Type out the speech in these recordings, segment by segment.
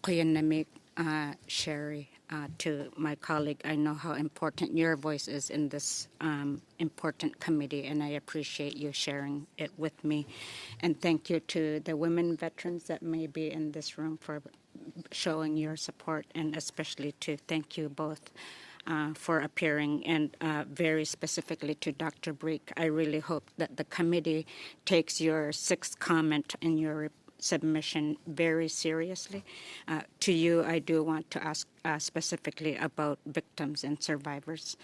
Kuyanamik, Sherry, to my colleague. I know how important your voice is in this important committee, and I appreciate you sharing it with me. And thank you to the women veterans that may be in this room for showing your support, and especially to thank you both for appearing, and very specifically to Dr. Breek. I really hope that the committee takes your sixth comment in your submission very seriously. To you, I do want to ask specifically about victims and survivors.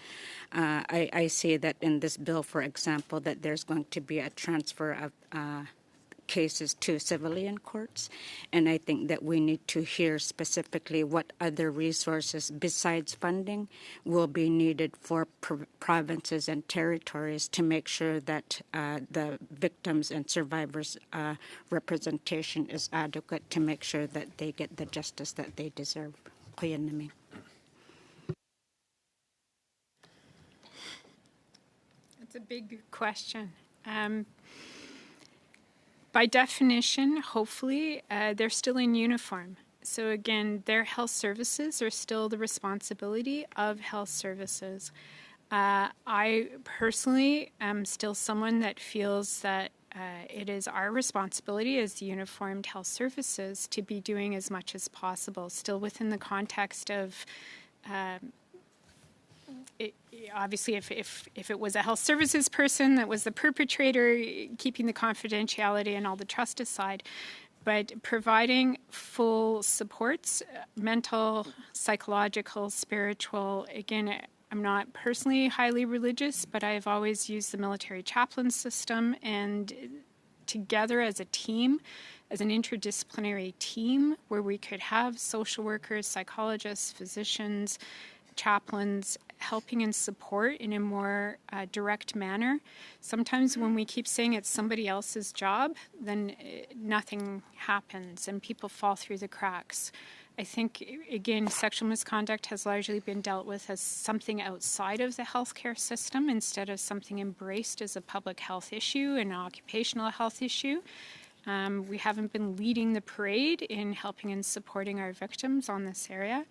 I see that in this bill, for example, that there's going to be a transfer of cases to civilian courts, and I think that we need to hear specifically what other resources besides funding will be needed for provinces and territories to make sure that the victims and survivors representation is adequate, to make sure that they get the justice that they deserve. Kuyanami. It's a big question. By definition, hopefully, they're still in uniform. So again, their health services are still the responsibility of health services. I personally am still someone that feels that it is our responsibility as uniformed health services to be doing as much as possible, still within the context of obviously, if it was a health services person that was the perpetrator, keeping the confidentiality and all the trust aside, but providing full supports, mental, psychological, spiritual. Again, I'm not personally highly religious, but I've always used the military chaplain system, and together as a team, as an interdisciplinary team, where we could have social workers, psychologists, physicians, chaplains helping and support in a more direct manner. Sometimes when we keep saying it's somebody else's job, then nothing happens and people fall through the cracks. I think, again, sexual misconduct has largely been dealt with as something outside of the healthcare system instead of something embraced as a public health issue, an occupational health issue. We haven't been leading the parade in helping and supporting our victims on this area.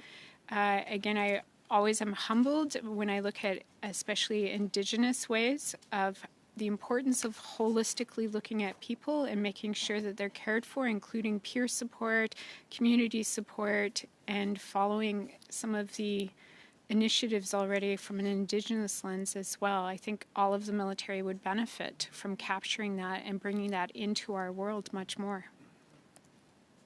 Again, I always am humbled when I look at especially Indigenous ways of the importance of holistically looking at people and making sure that they're cared for, including peer support, community support, and following some of the initiatives already from an Indigenous lens as well. I think all of the military would benefit from capturing that and bringing that into our world much more.